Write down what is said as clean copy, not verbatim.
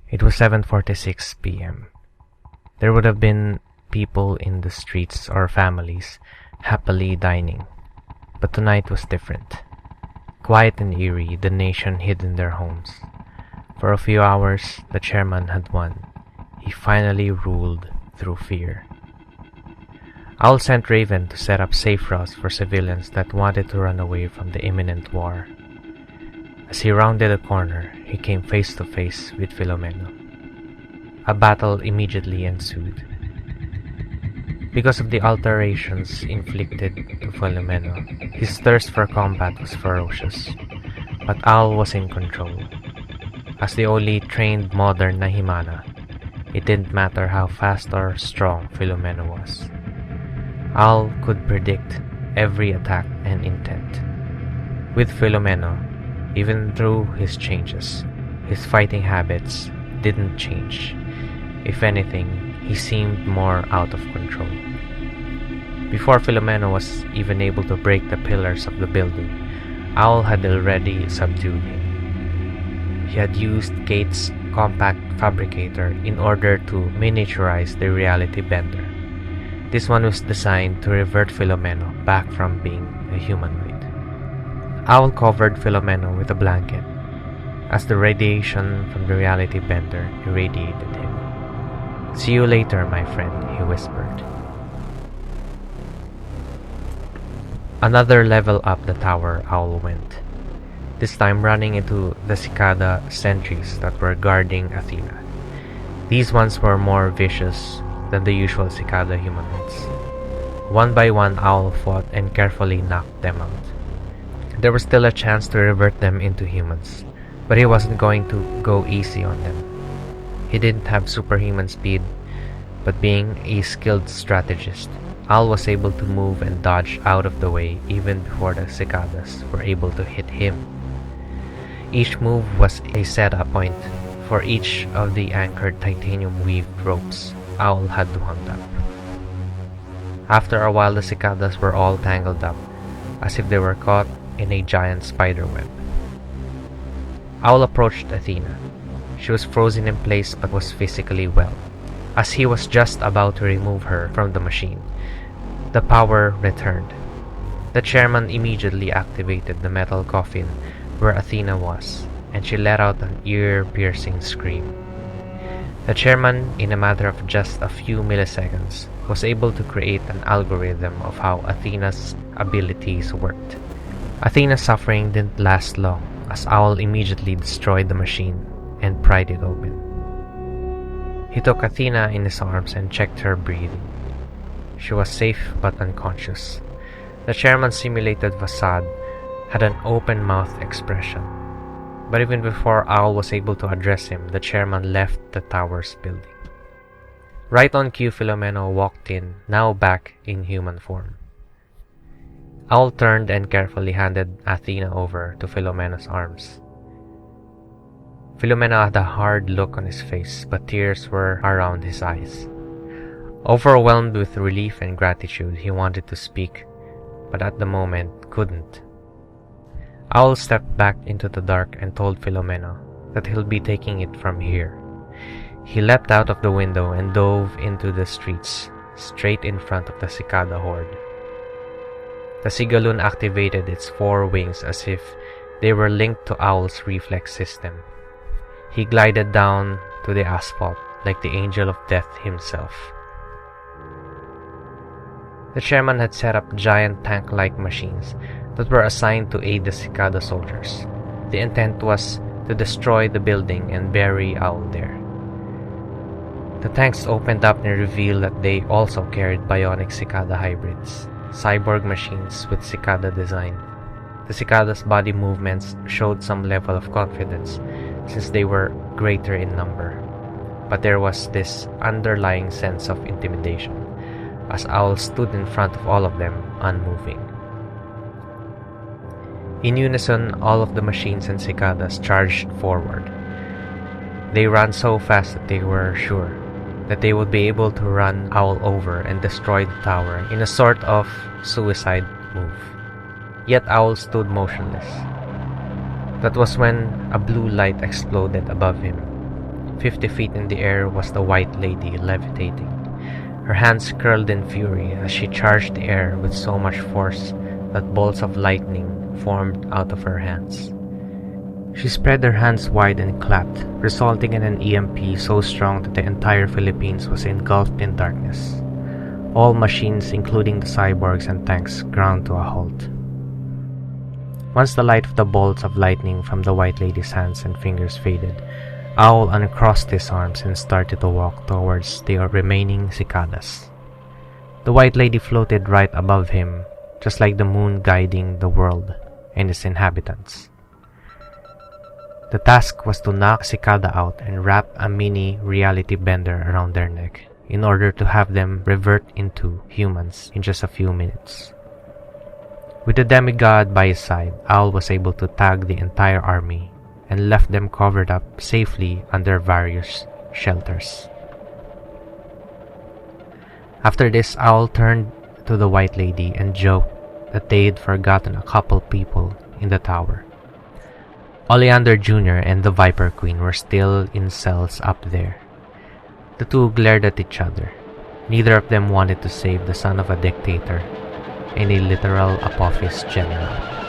It was 7:46 p.m. There would have been people in the streets or families happily dining, but tonight was different. Quiet and eerie, the nation hid in their homes. For a few hours, the chairman had won. He finally ruled through fear. Owl sent Raven to set up safe routes for civilians that wanted to run away from the imminent war. As he rounded a corner, he came face to face with Filomeno. A battle immediately ensued. Because of the alterations inflicted to Filomeno, his thirst for combat was ferocious, but Owl was in control. As the only trained modern Nahimana, it didn't matter how fast or strong Filomeno was. Owl could predict every attack and intent. With Filomeno, even through his changes, his fighting habits didn't change. If anything, he seemed more out of control. Before Filomeno was even able to break the pillars of the building, Owl had already subdued him. He had used Kate's compact fabricator in order to miniaturize the reality bender. This one was designed to revert Filomeno back from being a humanoid. Owl covered Filomeno with a blanket as the radiation from the reality bender irradiated him. "See you later, my friend," he whispered. Another level up the tower, Owl went, this time running into the cicada sentries that were guarding Athena. These ones were more vicious than the usual cicada humanoids. One by one, Owl fought and carefully knocked them out. There was still a chance to revert them into humans, but he wasn't going to go easy on them. He didn't have superhuman speed, but being a skilled strategist, Owl was able to move and dodge out of the way even before the cicadas were able to hit him. Each move was a setup point for each of the anchored titanium weaved ropes Owl had to hunt up. After a while, the cicadas were all tangled up, as if they were caught in a giant spider web. Owl approached Athena. She was frozen in place but was physically well. As he was just about to remove her from the machine, the power returned. The chairman immediately activated the metal coffin where Athena was, and she let out an ear-piercing scream. The chairman, in a matter of just a few milliseconds, was able to create an algorithm of how Athena's abilities worked. Athena's suffering didn't last long, as Owl immediately destroyed the machine and pried it open. He took Athena in his arms and checked her breathing. She was safe but unconscious. The chairman's simulated facade had an open-mouthed expression. But even before Owl was able to address him, the chairman left the tower's building. Right on cue, Filomeno walked in, now back in human form. Owl turned and carefully handed Athena over to Filomeno's arms. Filomeno had a hard look on his face, but tears were around his eyes. Overwhelmed with relief and gratitude, he wanted to speak, but at the moment couldn't. Owl stepped back into the dark and told Filomeno that he'll be taking it from here. He leapt out of the window and dove into the streets, straight in front of the cicada horde. The Sigaloon activated its 4 wings as if they were linked to Owl's reflex system. He glided down to the asphalt like the angel of death himself. The chairman had set up giant tank-like machines that were assigned to aid the cicada soldiers. The intent was to destroy the building and bury Owl there. The tanks opened up and revealed that they also carried bionic cicada hybrids, cyborg machines with cicada design. The cicada's body movements showed some level of confidence since they were greater in number, but there was this underlying sense of intimidation as Owl stood in front of all of them, unmoving. In unison, all of the machines and cicadas charged forward. They ran so fast that they were sure that they would be able to run Owl over and destroy the tower in a sort of suicide move. Yet Owl stood motionless. That was when a blue light exploded above him. 50 feet in the air was the White Lady levitating. Her hands curled in fury as she charged the air with so much force that bolts of lightning formed out of her hands. She spread her hands wide and clapped, resulting in an EMP so strong that the entire Philippines was engulfed in darkness. All machines, including the cyborgs and tanks, ground to a halt. Once the light of the bolts of lightning from the White Lady's hands and fingers faded, Owl uncrossed his arms and started to walk towards the remaining cicadas. The White Lady floated right above him, just like the moon guiding the world and its inhabitants. The task was to knock a cicada out and wrap a mini reality bender around their neck in order to have them revert into humans in just a few minutes. With the demigod by his side, Owl was able to tag the entire army and left them covered up safely under various shelters. After this, Owl turned to the White Lady and joked that they'd forgotten a couple people in the tower. Oleander Jr. and the Viper Queen were still in cells up there. The two glared at each other. Neither of them wanted to save the son of a dictator and a literal Apophis general.